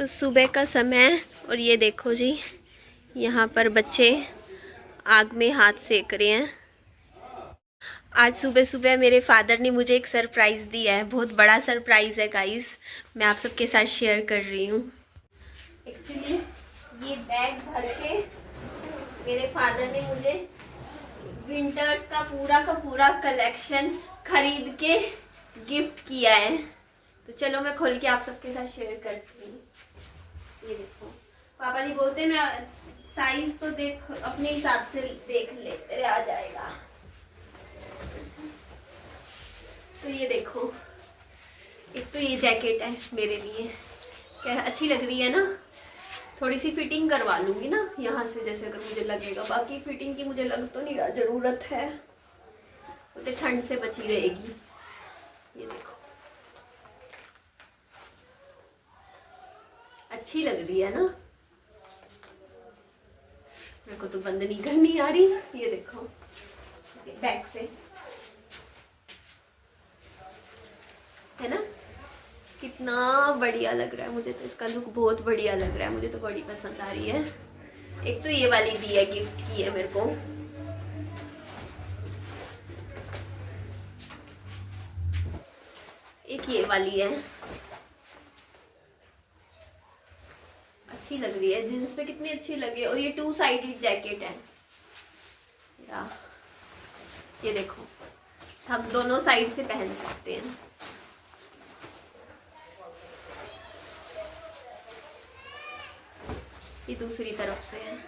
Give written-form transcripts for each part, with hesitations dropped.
तो सुबह का समय और ये देखो जी, यहाँ पर बच्चे आग में हाथ सेक रहे हैं। आज सुबह सुबह मेरे फादर ने मुझे एक सरप्राइज़ दिया है, बहुत बड़ा सरप्राइज़ है गाइस। मैं आप सबके साथ शेयर कर रही हूँ। एक्चुअली ये बैग भर के मेरे फादर ने मुझे विंटर्स का पूरा कलेक्शन खरीद के गिफ्ट किया है। तो चलो मैं खोल के आप सबके साथ शेयर करती हूँ। ये देखो, पापा जी बोलते मैं साइज तो देख, अपने हिसाब से देख ले, तेरे आ जाएगा। तो ये देखो, एक तो ये जैकेट है मेरे लिए, क्या अच्छी लग रही है ना। थोड़ी सी फिटिंग करवा लूंगी ना यहाँ से, जैसे अगर मुझे लगेगा। बाकी फिटिंग की मुझे लग तो नहीं रहा जरूरत है, तो ठंड से बची रहेगी। ये देखो, अच्छी लग रही है ना। मेरे को तो बंद नहीं करनी आ रही। ये देखो बैक से है ना, कितना बढ़िया लग रहा है। मुझे तो इसका लुक बहुत बढ़िया लग रहा है, मुझे तो बड़ी पसंद आ रही है। एक तो ये वाली दी है, गिफ्ट की है मेरे को। एक ये वाली है, अच्छी लग रही है, जींस पे कितनी अच्छी लगी। और ये 2 साइडेड जैकेट है। ये देखो, हम दोनों साइड से पहन सकते हैं। ये दूसरी तरफ से है।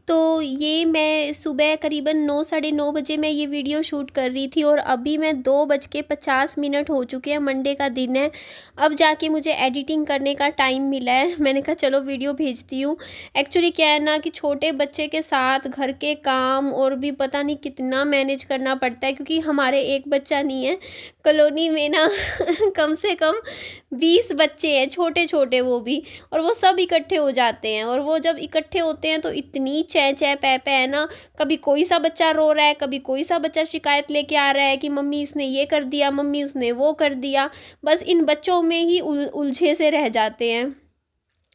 तो ये मैं सुबह करीबन 9 साढ़े 9 बजे मैं ये वीडियो शूट कर रही थी और अभी मैं 2:50 हो चुके हैं। मंडे का दिन है, अब जाके मुझे एडिटिंग करने का टाइम मिला है। मैंने कहा चलो वीडियो भेजती हूँ। एक्चुअली क्या है ना कि छोटे बच्चे के साथ घर के काम और भी पता नहीं कितना मैनेज करना पड़ता है, क्योंकि हमारे एक बच्चा नहीं है, कॉलोनी में ना कम से कम 20 बच्चे हैं, छोटे छोटे वो भी। और वो सब इकट्ठे हो जाते हैं, और वो जब इकट्ठे होते हैं तो इतनी चै चै पै पै है ना। कभी कोई सा बच्चा रो रहा है, कभी कोई सा बच्चा शिकायत लेके आ रहा है कि मम्मी इसने ये कर दिया, मम्मी उसने वो कर दिया। बस इन बच्चों में ही उलझे से रह जाते हैं।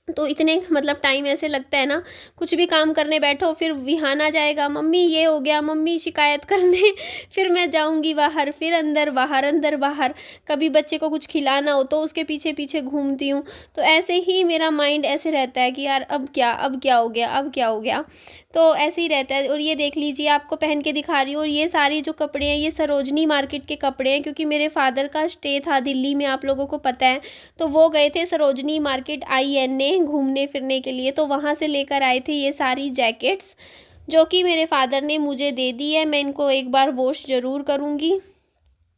तो इतने मतलब टाइम ऐसे लगता है ना, कुछ भी काम करने बैठो फिर विहान आ जाएगा, मम्मी ये हो गया, मम्मी शिकायत करने। फिर मैं जाऊंगी बाहर, फिर अंदर बाहर, अंदर बाहर। कभी बच्चे को कुछ खिलाना हो तो उसके पीछे पीछे घूमती हूँ। तो ऐसे ही मेरा माइंड ऐसे रहता है कि यार अब क्या हो गया, अब क्या हो गया। तो ऐसे ही रहता है। और ये देख लीजिए, आपको पहन के दिखा रही हूँ। और ये सारी जो कपड़े हैं ये सरोजनी मार्केट के कपड़े हैं, क्योंकि मेरे फादर का स्टे था दिल्ली में, आप लोगों को पता है। तो वो गए थे सरोजनी मार्केट INA घूमने फिरने के लिए, तो वहाँ से लेकर आए थे ये सारी जैकेट्स, जो कि मेरे फादर ने मुझे दे दी है। मैं इनको एक बार वॉश ज़रूर करूँगी।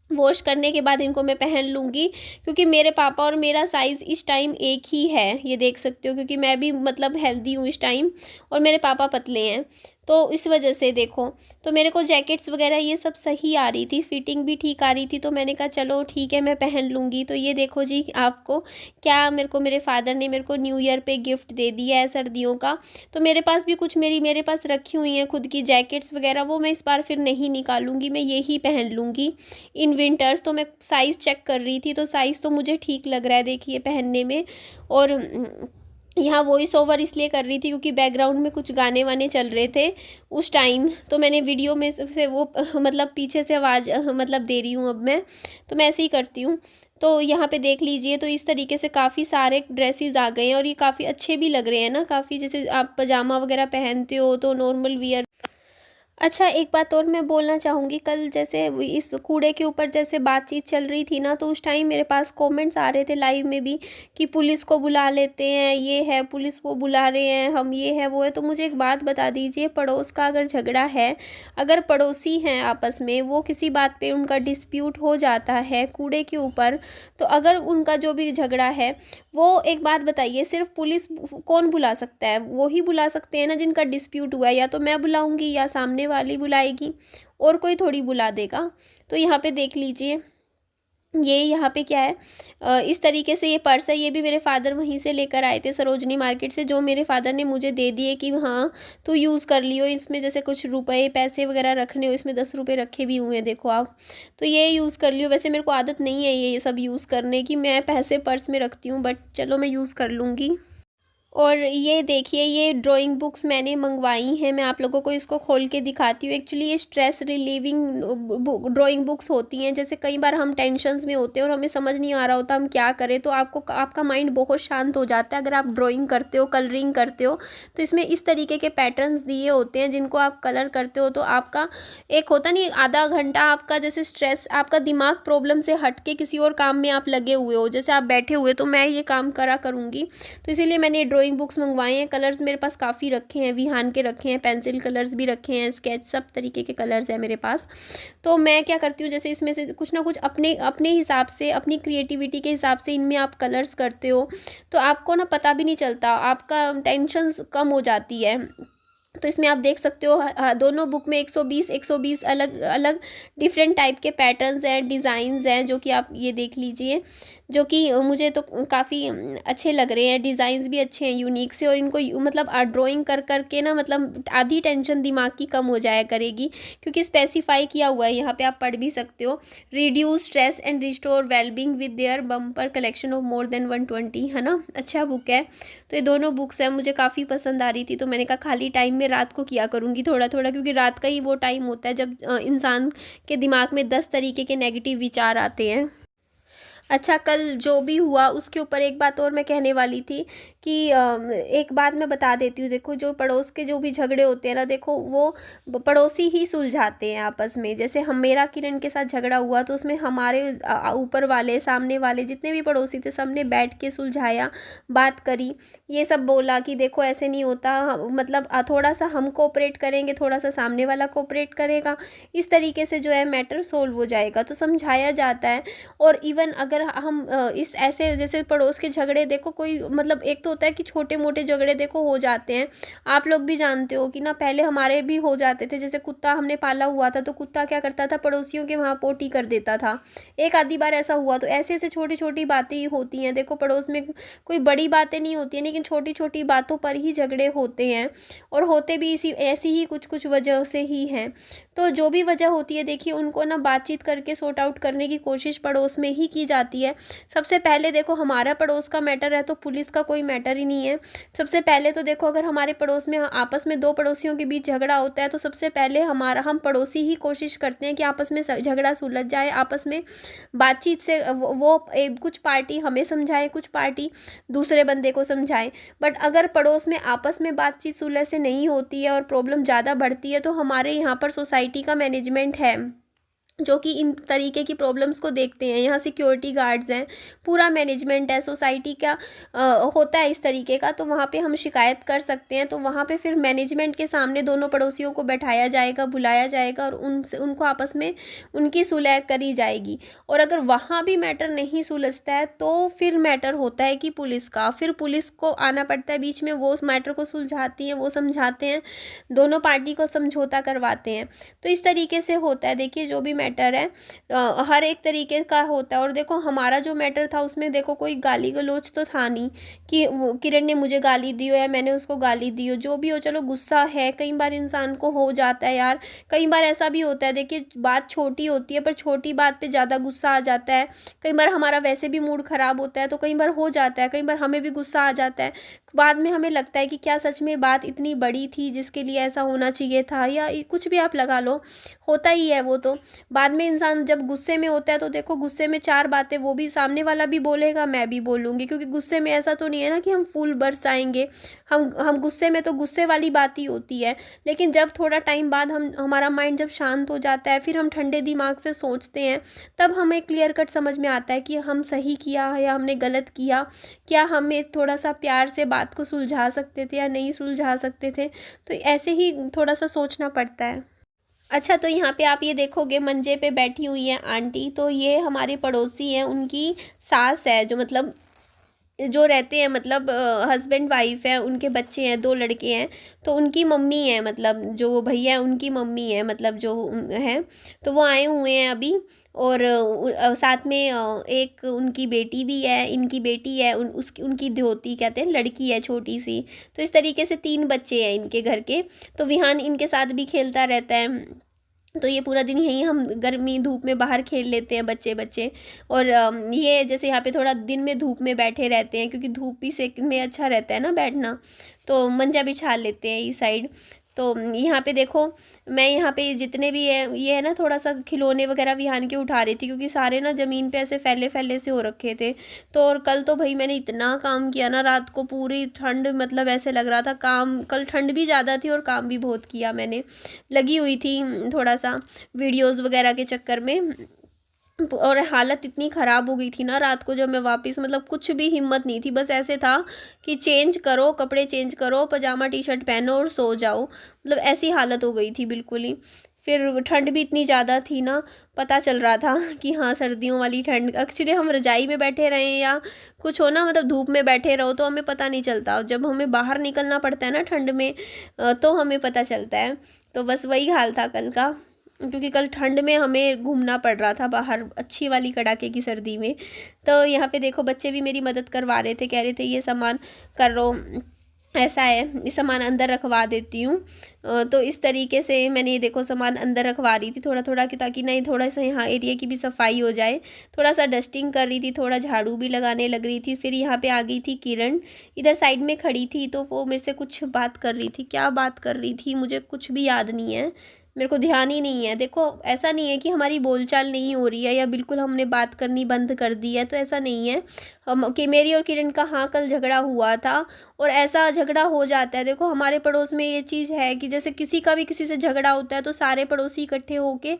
वॉश करने के बाद इनको मैं पहन लूँगी, क्योंकि मेरे पापा और मेरा साइज़ इस टाइम एक ही है, ये देख सकते हो। क्योंकि मैं भी मतलब हेल्दी हूँ इस टाइम, और मेरे पापा पतले हैं, तो इस वजह से देखो। तो मेरे को जैकेट्स वगैरह ये सब सही आ रही थी, फिटिंग भी ठीक आ रही थी। तो मैंने कहा चलो ठीक है, मैं पहन लूँगी। तो ये देखो जी, आपको क्या मेरे फादर ने मेरे को न्यू ईयर पे गिफ्ट दे दिया है सर्दियों का। तो मेरे पास भी कुछ मेरे पास रखी हुई हैं खुद की जैकेट्स वगैरह, वो मैं इस बार फिर नहीं निकालूंगी, मैं यही पहन लूँगी इन विंटर्स। तो मैं साइज़ चेक कर रही थी, तो साइज़ तो मुझे ठीक लग रहा है, देखिए पहनने में। और यहाँ वॉइस ओवर इसलिए कर रही थी क्योंकि बैकग्राउंड में कुछ गाने वाने चल रहे थे उस टाइम, तो मैंने वीडियो में से वो मतलब पीछे से आवाज़ मतलब दे रही हूँ अब मैं। तो मैं ऐसे ही करती हूँ। तो यहाँ पे देख लीजिए, तो इस तरीके से काफ़ी सारे ड्रेसेस आ गए हैं, और ये काफ़ी अच्छे भी लग रहे हैं ना, काफ़ी। जैसे आप पजामा वगैरह पहनते हो तो नॉर्मल वियर। अच्छा, एक बात और मैं बोलना चाहूँगी, कल जैसे इस कूड़े के ऊपर जैसे बातचीत चल रही थी ना, तो उस टाइम मेरे पास कमेंट्स आ रहे थे लाइव में भी कि पुलिस को बुला लेते हैं, ये है पुलिस को बुला रहे हैं हम, ये है वो है। तो मुझे एक बात बता दीजिए, पड़ोस का अगर झगड़ा है, अगर पड़ोसी हैं आपस में, वो किसी बात पे उनका डिस्प्यूट हो जाता है कूड़े के ऊपर, तो अगर उनका जो भी झगड़ा है, वो एक बात बताइए, सिर्फ पुलिस कौन बुला सकता है? वो ही बुला सकते हैं ना जिनका डिस्प्यूट हुआ है। या तो मैं बुलाऊंगी या सामने वाली बुलाएगी, और कोई थोड़ी बुला देगा। तो यहाँ पे देख लीजिए, ये यहाँ पे क्या है, इस तरीके से ये पर्स है, ये भी मेरे फादर वहीं से लेकर आए थे सरोजनी मार्केट से, जो मेरे फादर ने मुझे दे दिए कि हाँ तू यूज़ कर लियो, इसमें जैसे कुछ रुपए पैसे वगैरह रखने हो, इसमें 10 रुपये रखे भी हुए हैं देखो आप, तो ये यूज़ कर लियो। वैसे मेरे को आदत नहीं है ये सब यूज़ करने की, मैं पैसे पर्स में रखती हूँ, बट चलो मैं यूज़ कर लूँगी। और ये देखिए, ये ड्राइंग बुक्स मैंने मंगवाई हैं, मैं आप लोगों को इसको खोल के दिखाती हूँ। एक्चुअली ये स्ट्रेस रिलीविंग ड्राइंग बुक्स होती हैं। जैसे कई बार हम टेंशन्स में होते हैं और हमें समझ नहीं आ रहा होता हम क्या करें, तो आपको आपका माइंड बहुत शांत हो जाता है अगर आप ड्राइंग करते हो, कलरिंग करते हो। तो इसमें इस तरीके के पैटर्न्स दिए होते हैं जिनको आप कलर करते हो, तो आपका एक होता नहीं, आधा घंटा आपका जैसे स्ट्रेस, आपका दिमाग प्रॉब्लम से हट के किसी और काम में आप लगे हुए हो, जैसे आप बैठे हुए, तो मैं ये काम करा करूँगी। तो इसीलिए मैंने ड्राइंग बुक्स मंगवाए हैं। कलर्स मेरे पास काफ़ी रखे हैं, विहान के रखे हैं, पेंसिल कलर्स भी रखे हैं, स्केच, सब तरीके के कलर्स हैं मेरे पास। तो मैं क्या करती हूँ, जैसे इसमें से कुछ ना कुछ अपने अपने हिसाब से, अपनी क्रिएटिविटी के हिसाब से इनमें आप कलर्स करते हो, तो आपको ना पता भी नहीं चलता, आपका टेंशन कम हो जाती है। तो इसमें आप देख सकते हो, दोनों बुक में 120 अलग अलग डिफरेंट टाइप के पैटर्न्स हैं, डिज़ाइंस हैं, जो कि आप ये देख लीजिए, जो कि मुझे तो काफ़ी अच्छे लग रहे हैं। डिज़ाइंस भी अच्छे हैं यूनिक से, और इनको मतलब ड्राइंग कर कर के ना, मतलब आधी टेंशन दिमाग की कम हो जाया करेगी, क्योंकि स्पेसिफाई किया हुआ है यहाँ पे, आप पढ़ भी सकते हो। Reduce stress and restore wellbeing with their bumper collection of more than 120, है ना, अच्छा बुक है। तो ये दोनों बुक्स हैं, मुझे काफ़ी पसंद आ रही थी, तो मैंने कहा खाली टाइम में रात को किया करूँगी थोड़ा थोड़ा, क्योंकि रात का ही वो टाइम होता है जब इंसान के दिमाग में 10 तरीके के नेगेटिव विचार आते हैं। अच्छा, कल जो भी हुआ उसके ऊपर एक बात और मैं कहने वाली थी कि एक बात मैं बता देती हूँ। देखो, जो पड़ोस के जो भी झगड़े होते हैं ना, देखो वो पड़ोसी ही सुलझाते हैं आपस में। जैसे हम, मेरा किरण के साथ झगड़ा हुआ तो उसमें हमारे ऊपर वाले, सामने वाले जितने भी पड़ोसी थे, सबने बैठ के सुलझाया, बात करी, ये सब बोला कि देखो ऐसे नहीं होता, मतलब थोड़ा सा हम कोऑपरेट करेंगे, थोड़ा सा सामने वाला कोऑपरेट करेगा, इस तरीके से जो है मैटर सोल्व हो जाएगा। तो समझाया जाता है। और इवन अगर हम इस ऐसे जैसे पड़ोस के झगड़े, देखो कोई मतलब, एक तो होता है कि छोटे मोटे झगड़े देखो हो जाते हैं, आप लोग भी जानते हो कि ना, पहले हमारे भी हो जाते थे। जैसे कुत्ता हमने पाला हुआ था, तो कुत्ता क्या करता था, पड़ोसियों के वहाँ पोटी कर देता था, एक आधी बार ऐसा हुआ। तो ऐसे ऐसे छोटी छोटी बातें ही होती हैं, देखो पड़ोस में कोई बड़ी बातें नहीं होती हैं, लेकिन छोटी छोटी बातों पर ही झगड़े होते हैं, और होते भी इसी ऐसी ही कुछ कुछ वजह से ही हैं। तो जो भी वजह होती है, देखिए उनको ना बातचीत करके सॉर्ट आउट करने की कोशिश पड़ोस में ही की जाती है। सबसे पहले देखो, हमारा पड़ोस का मैटर है तो पुलिस का कोई मैटर ही नहीं है। सबसे पहले तो देखो, अगर हमारे पड़ोस में आपस में दो पड़ोसियों के बीच झगड़ा होता है, तो सबसे पहले हम पड़ोसी ही कोशिश करते हैं कि आपस में झगड़ा सुलझ जाए, आपस में बातचीत से कुछ पार्टी हमें समझाए, कुछ पार्टी दूसरे बंदे को समझाए। बट अगर पड़ोस में आपस में बातचीत सुलह से नहीं होती है और प्रॉब्लम ज़्यादा बढ़ती है, तो हमारे यहाँ पर सोसाइटी का मैनेजमेंट है जो कि इन तरीके की प्रॉब्लम्स को देखते हैं। यहाँ सिक्योरिटी गार्ड्स हैं, पूरा मैनेजमेंट है, सोसाइटी का होता है इस तरीके का। तो वहाँ पे हम शिकायत कर सकते हैं, तो वहाँ पे फिर मैनेजमेंट के सामने दोनों पड़ोसियों को बैठाया जाएगा, बुलाया जाएगा, और उनको आपस में उनकी सुलह करी जाएगी। और अगर वहाँ भी मैटर नहीं सुलझता है, तो फिर मैटर होता है कि पुलिस का, फिर पुलिस को आना पड़ता है बीच में, वो उस मैटर को सुलझाती हैं, वो समझाते हैं, दोनों पार्टी को समझौता करवाते हैं। तो इस तरीके से होता है। देखिए, जो भी मैटर है हर एक तरीके का होता है। और देखो, हमारा जो मैटर था उसमें देखो कोई गाली गलौज तो था नहीं कि किरण ने मुझे गाली दी हो या मैंने उसको गाली दी हो। जो भी हो, चलो गुस्सा है, कई बार इंसान को हो जाता है यार, कई बार ऐसा भी होता है। देखिए, बात छोटी होती है पर छोटी बात पे ज़्यादा गुस्सा आ जाता है। कई बार हमारा वैसे भी मूड ख़राब होता है, तो कई बार हो जाता है, कई बार हमें भी गुस्सा आ जाता है। बाद में हमें लगता है कि क्या सच में बात इतनी बड़ी थी जिसके लिए ऐसा होना चाहिए था, या कुछ भी आप लगा लो, होता ही है वो। तो बाद में इंसान जब गुस्से में होता है, तो देखो गुस्से में चार बातें वो भी सामने वाला भी बोलेगा, मैं भी बोलूँगी, क्योंकि गुस्से में ऐसा तो नहीं है ना कि हम फूल बरसाएंगे। हम गुस्से में तो गुस्से वाली बात ही होती है। लेकिन जब थोड़ा टाइम बाद हमारा माइंड जब शांत हो जाता है, फिर हम ठंडे दिमाग से सोचते हैं, तब हमें क्लियर कट समझ में आता है कि हम सही किया या हमने गलत किया, क्या हमें थोड़ा सा प्यार से बात को सुलझा सकते थे या नहीं सुलझा सकते थे। तो ऐसे ही थोड़ा सा सोचना पड़ता है। अच्छा, तो यहाँ पे आप ये देखोगे, मंजे पे बैठी हुई है आंटी, तो ये हमारे पड़ोसी हैं, उनकी सास है, जो मतलब जो रहते हैं, मतलब हस्बैंड वाइफ है, उनके बच्चे हैं, 2 लड़के हैं, तो उनकी मम्मी है, मतलब जो वो भैया हैं उनकी मम्मी है, मतलब जो है, तो वो आए हुए हैं अभी। और साथ में एक उनकी बेटी भी है, इनकी बेटी है, उनकी धोती कहते हैं, लड़की है छोटी सी। तो इस तरीके से 3 बच्चे हैं इनके घर के। तो विहान इनके साथ भी खेलता रहता है। तो ये पूरा दिन यहीं हम गर्मी धूप में बाहर खेल लेते हैं बच्चे बच्चे। और ये जैसे यहाँ पे थोड़ा दिन में धूप में बैठे रहते हैं, क्योंकि धूप भी सेक में अच्छा रहता है ना बैठना, तो मंजा बिछा लेते हैं इस साइड। तो यहाँ पे देखो, मैं यहाँ पे जितने भी है ये है ना, थोड़ा सा खिलौने वगैरह विहान के उठा रही थी, क्योंकि सारे ना ज़मीन पे ऐसे फैले फैले से हो रखे थे। तो और कल तो भाई मैंने इतना काम किया ना रात को, पूरी ठंड, मतलब ऐसे लग रहा था काम, कल ठंड भी ज़्यादा थी और काम भी बहुत किया मैंने, लगी हुई थी थोड़ा सा वीडियोज़ वगैरह के चक्कर में। और हालत इतनी ख़राब हो गई थी ना रात को, जब मैं वापस, मतलब कुछ भी हिम्मत नहीं थी, बस ऐसे था कि चेंज करो, कपड़े चेंज करो, पजामा टी शर्ट पहनो और सो जाओ, मतलब ऐसी हालत हो गई थी बिल्कुल ही। फिर ठंड भी इतनी ज़्यादा थी ना, पता चल रहा था कि हाँ सर्दियों वाली ठंड। एक्चुअली हम रज़ाई में बैठे रहें या कुछ हो ना, मतलब धूप में बैठे रहो, तो हमें पता नहीं चलता, जब हमें बाहर निकलना पड़ता है ना ठंड में, तो हमें पता चलता है। तो बस वही हाल था कल का, क्योंकि कल ठंड में हमें घूमना पड़ रहा था बाहर, अच्छी वाली कड़ाके की सर्दी में। तो यहाँ पे देखो बच्चे भी मेरी मदद करवा रहे थे, कह रहे थे ये सामान कर लो, ऐसा है ये सामान अंदर रखवा देती हूँ। तो इस तरीके से मैंने ये देखो सामान अंदर रखवा रही थी थोड़ा थोड़ा, कि ताकि नहीं थोड़ा सा यहाँ एरिया की भी सफाई हो जाए। थोड़ा सा डस्टिंग कर रही थी, थोड़ा झाड़ू भी लगाने लग रही थी। फिर यहाँ पे आ गई थी किरण, इधर साइड में खड़ी थी, तो वो मेरे से कुछ बात कर रही थी। क्या बात कर रही थी मुझे कुछ भी याद नहीं है, मेरे को ध्यान ही नहीं है। देखो ऐसा नहीं है कि हमारी बोलचाल नहीं हो रही है या बिल्कुल हमने बात करनी बंद कर दी है, तो ऐसा नहीं है। हम कि मेरी और किरण का हाँ कल झगड़ा हुआ था, और ऐसा झगड़ा हो जाता है। देखो हमारे पड़ोस में ये चीज़ है कि जैसे किसी का भी किसी से झगड़ा होता है, तो सारे पड़ोसी इकट्ठे होके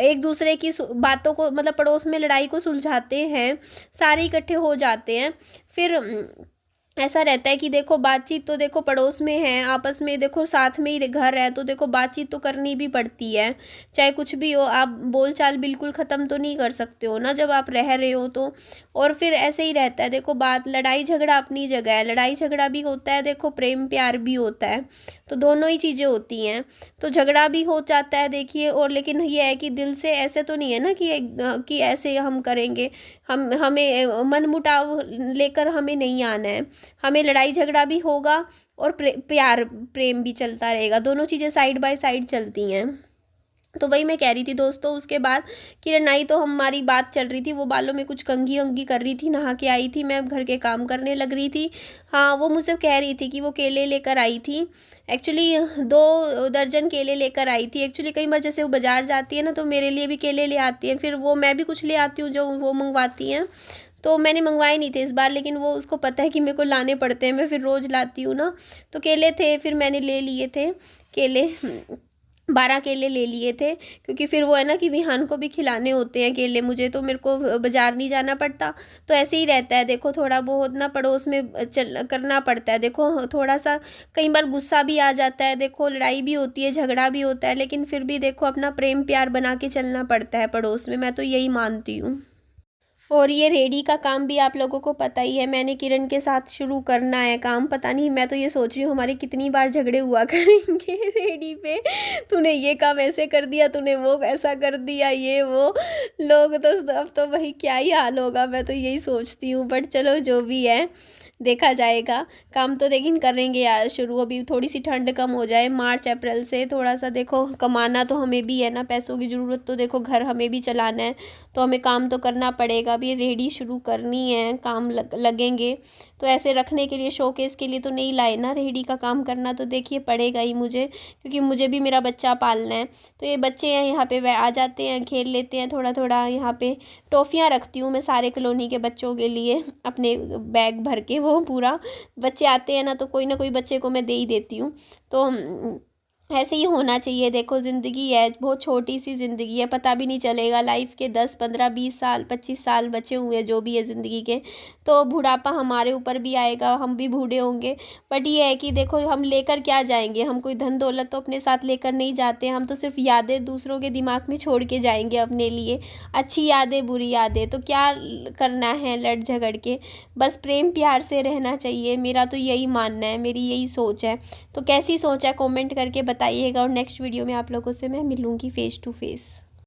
एक दूसरे की बातों को, मतलब पड़ोस में लड़ाई को सुलझाते हैं, सारे इकट्ठे हो जाते हैं। फिर ऐसा रहता है कि देखो बातचीत तो देखो पड़ोस में है, आपस में देखो साथ में ही घर है, तो देखो बातचीत तो करनी भी पड़ती है, चाहे कुछ भी हो। आप बोलचाल बिल्कुल ख़त्म तो नहीं कर सकते हो ना जब आप रह रहे हो तो। और फिर ऐसे ही रहता है, देखो बात, लड़ाई झगड़ा अपनी जगह है, लड़ाई झगड़ा भी होता है, देखो प्रेम प्यार भी होता है, तो दोनों ही चीज़ें होती हैं। तो झगड़ा भी हो जाता है देखिए, और लेकिन ये है कि दिल से ऐसे तो नहीं है ना कि ऐसे हम करेंगे, हमें मनमुटाव लेकर हमें नहीं आना है। हमें लड़ाई झगड़ा भी होगा और प्यार प्रेम भी चलता रहेगा, दोनों चीज़ें साइड बाय साइड चलती हैं। तो वही मैं कह रही थी दोस्तों। उसके बाद किरण आई तो हमारी बात चल रही थी, वो बालों में कुछ कंघी वंघी कर रही थी, नहा के आई थी, मैं घर के काम करने लग रही थी। हाँ वो मुझसे कह रही थी कि वो केले लेकर आई थी, एक्चुअली 2 दर्जन केले लेकर आई थी। एक्चुअली कई बार जैसे वो बाज़ार जाती है ना, तो मेरे लिए भी केले ले आती हैं, फिर वो मैं भी कुछ ले आती हूँ जो वो मंगवाती हैं। तो मैंने मंगवाए नहीं थे इस बार, लेकिन वो उसको पता है कि मेरे को लाने पड़ते हैं, मैं फिर रोज़ लाती हूँ ना। तो केले थे, फिर मैंने ले लिए थे केले, 12 केले ले लिए थे, क्योंकि फिर वो है ना कि विहान को भी खिलाने होते हैं केले मुझे, तो मेरे को बाज़ार नहीं जाना पड़ता। तो ऐसे ही रहता है देखो, थोड़ा बहुत ना पड़ोस में चल करना पड़ता है। देखो थोड़ा सा कई बार गुस्सा भी आ जाता है, देखो लड़ाई भी होती है, झगड़ा भी होता है, लेकिन फिर भी देखो अपना प्रेम प्यार बना के चलना पड़ता है पड़ोस में, मैं तो यही मानती हूँ। और ये रेडी का काम भी आप लोगों को पता ही है, मैंने किरण के साथ शुरू करना है काम। पता नहीं, मैं तो ये सोच रही हूँ हमारे कितनी बार झगड़े हुआ करेंगे रेडी पे, तूने ये काम ऐसे कर दिया, तूने वो ऐसा कर दिया, ये वो लोग तो अब तो भाई क्या ही हाल होगा, मैं तो यही सोचती हूँ। बट चलो जो भी है देखा जाएगा। काम तो लेकिन करेंगे यार शुरू, अभी थोड़ी सी ठंड कम हो जाए, मार्च अप्रैल से थोड़ा सा देखो कमाना तो हमें भी है ना, पैसों की ज़रूरत तो देखो घर हमें भी चलाना है, तो हमें काम तो करना पड़ेगा। अभी रेडी शुरू करनी है, काम लगेंगे। तो ऐसे रखने के लिए शोकेस के लिए तो नहीं लाए ना, रेडी का काम करना तो देखिए पड़ेगा ही मुझे, क्योंकि मुझे भी मेरा बच्चा पालना है। तो ये बच्चे हैं यहाँ पे वह आ जाते हैं, खेल लेते हैं थोड़ा थोड़ा। यहाँ पे टॉफ़ियाँ रखती हूँ मैं सारे कॉलोनी के बच्चों के लिए, अपने बैग भर के, वो पूरा बच्चे आते हैं ना, तो कोई ना कोई बच्चे को मैं दे ही देती हूँ। तो ऐसे ही होना चाहिए। देखो ज़िंदगी है, बहुत छोटी सी ज़िंदगी है, पता भी नहीं चलेगा लाइफ के 10 15 20 साल 25 साल बचे हुए हैं जो भी है ज़िंदगी के। तो बुढ़ापा हमारे ऊपर भी आएगा, हम भी बूढ़े होंगे। बट ये है कि देखो हम लेकर क्या जाएंगे, हम कोई धन दौलत तो अपने साथ लेकर नहीं जाते, हम तो सिर्फ यादें दूसरों के दिमाग में छोड़ के जाएंगे अपने लिए, अच्छी यादें बुरी यादें। तो क्या करना है लड़ झगड़ के, बस प्रेम प्यार से रहना चाहिए। मेरा तो यही मानना है, मेरी यही सोच है। तो कैसी सोच है कमेंट करके बताइएगा, और नेक्स्ट वीडियो में आप लोगों से मैं मिलूँगी फेस टू फेस।